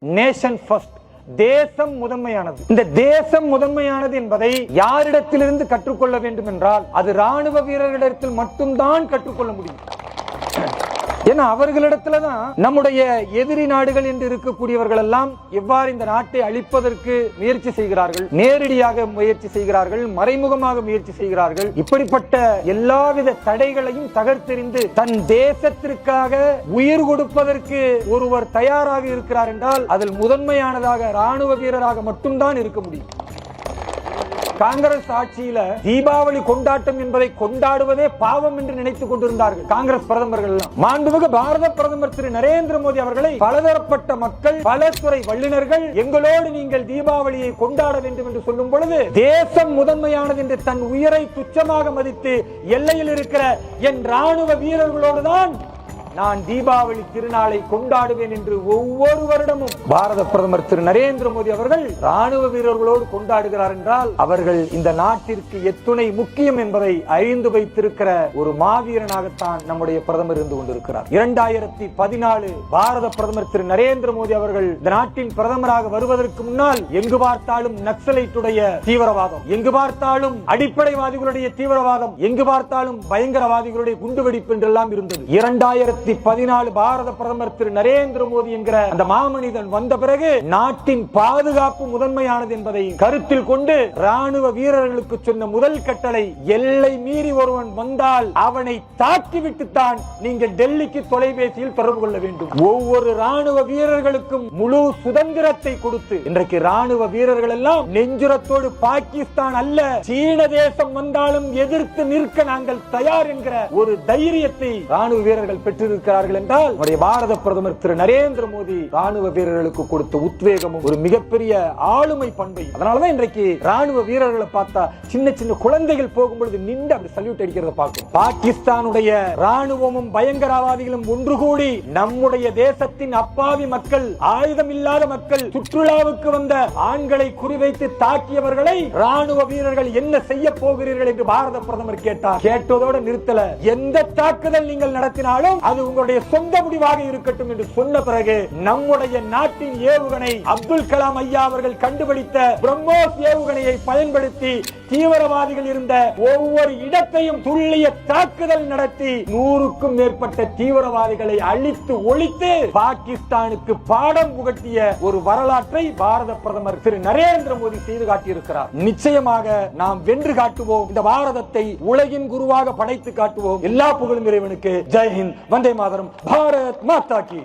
Nation first, தேசம் முதன்மையானது. இந்த தேசம் முதன்மையானது என்பதை யாரிடத்திலிருந்து கற்றுக்கொள்ள வேண்டும் என்றால் அது ராணுவ வீரர்களிடத்தில் மட்டும்தான் கற்றுக்கொள்ள முடியும். ஏன்னா அவர்களிடத்துலதான் நம்முடைய எதிரி நாடுகள் என்று இருக்கக்கூடியவர்கள் எல்லாம் எவ்வாறு இந்த நாட்டை அழிப்பதற்கு முயற்சி செய்கிறார்கள், நேரடியாக முயற்சி செய்கிறார்கள், மறைமுகமாக முயற்சி செய்கிறார்கள். இப்படிப்பட்ட எல்லாவித தடைகளையும் தகர்த்தெறிந்து தன் தேசத்திற்காக உயிர் கொடுப்பதற்கு ஒருவர் தயாராக இருக்கிறார் என்றால் அதில் முதன்மையானதாக ராணுவ வீரராக மட்டும்தான் இருக்க முடியும். காங்கிரஸ் ஆட்சியில தீபாவளி கொண்டாட்டம் என்பதை கொண்டாடுவதே பாவம் என்று நினைத்துக் கொண்டிருந்தார்கள் காங்கிரஸ் பிரதமர்கள். மாண்புமிகு பாரத பிரதமர் திரு நரேந்திர மோடி அவர்களை பலதரப்பட்ட மக்கள், பல துறை வல்லுநர்கள் எங்களோடு நீங்கள் தீபாவளியை கொண்டாட வேண்டும் என்று சொல்லும் பொழுது தேசம் முதன்மையானது என்று தன் உயிரை துச்சமாக மதித்து எல்லையில் இருக்கிற என் ராணுவ வீரர்களோடு தான் நான் தீபாவளி திருநாளை கொண்டாடுவேன் என்று ஒவ்வொரு வருடமும் பாரத பிரதமர் திரு நரேந்திர மோடி அவர்கள் ராணுவ வீரர்களோடு கொண்டாடுகிறார் என்றால் அவர்கள் இந்த நாட்டிற்கு எத்துணை முக்கியம் என்பதை அறிந்து வைத்திருக்கிற ஒரு மாவீரனாகத்தான் நம்முடைய பிரதமர் இருந்து கொண்டிருக்கிறார். 2014 பாரத பிரதமர் திரு நரேந்திர மோடி அவர்கள் இந்த நாட்டின் பிரதமராக வருவதற்கு முன்னால் எங்கு பார்த்தாலும் நக்சலைட்டுடைய தீவிரவாதம், எங்கு பார்த்தாலும் அடிப்படைவாதிகளுடைய தீவிரவாதம், எங்கு பார்த்தாலும் பயங்கரவாதிகளுடைய குண்டுவெடிப்பு என்றெல்லாம் இருந்தது. 2014 பாரத பிரதமர் திரு நரேந்திர மோடி என்கிற அந்த மாமனிதன் வந்த பிறகு நாட்டின் பாதுகாப்பு முதன்மையானது என்பதை கருத்தில் கொண்டு ராணுவ வீரர்களுக்கு சொன்ன முதல் கட்டளை, எல்லை மீறி ஒருவன் வந்தால் அவனை தாக்கிவிட்டுத்தான் நீங்கள் டெல்லிக்கு தொலைபேசியில் தொடர்பு கொள்ள வேண்டும். ஒவ்வொரு ராணுவ வீரர்களுக்கும் முழு சுதந்திரத்தை கொடுத்து இன்றைக்கு ராணுவ வீரர்கள் எல்லாம் நெஞ்சுரத்தோடு பாகிஸ்தான் அல்ல சீன தேசம் வந்தாலும் எதிர்த்து நிற்க நாங்கள் தயார் என்கிற ஒரு தைரியத்தை ராணுவ வீரர்கள் பெற்று இருக்கிறார்கள் என்றால் பாரத பிரதமர் திரு நரேந்திர மோடி ராணுவ வீரர்களுக்கு கொடுத்த உத்வேகமும் ஒரு மிகப்பெரிய ஆளுமை பண்பை. அதனாலதான் இன்றைக்கு ராணுவ வீரர்களை பார்த்தா சின்ன சின்ன குழந்தைகள் போகும்பொழுது நின்று அப்படி சல்யூட் அடிக்கிறத பார்க்கும். பாகிஸ்தானுடைய ராணுவமும் பயங்கரவாதிகளும் ஒன்று கூடி நம்முடைய தேசத்தின் அப்பாவி மக்கள், ஆயுதம் இல்லாத மக்கள், சுற்றுலாவுக்கு வந்த ஆண்களை குறிவைத்து தாக்கியவர்களை ராணுவ வீரர்கள் என்ன செய்ய போகிறீர்கள் என்று பாரத பிரதமர் கேட்டார். கேட்டதோடு நிறுத்தல, எந்த தாக்குதல் நீங்கள் நடத்தினாலும் அது உங்களுடைய சொந்த முடிவாக இருக்கட்டும் என்று சொன்ன பிறகு நம்முடைய நாட்டின் ஏவுகணை அப்துல் கலாம் ஐயா அவர்கள் கண்டுபிடித்த பிரம்மோஸ் ஏவுகணையை பயன்படுத்தி தீவிரவாதிகள் இருந்த ஒவ்வொரு இடத்தையும் துல்லிய தாக்குதல் நடத்தி 100க்கும் மேற்பட்ட தீவிரவாதிகளை அழித்து ஒழித்து பாகிஸ்தானுக்கு பாடம் புகட்டிய ஒரு வரலாற்றை பாரத பிரதமர் திரு நரேந்திர மோடி செய்து காட்டியிருக்கிறார். நிச்சயமாக நாம் வென்று காட்டுவோம். இந்த பாரதத்தை உலகின் குருவாக படைத்து காட்டுவோம். எல்லா புகழும் இறைவனுக்கு. ஜெய் ஹிந்த், வந்தே மாதரம், பாரத் மாதா கி.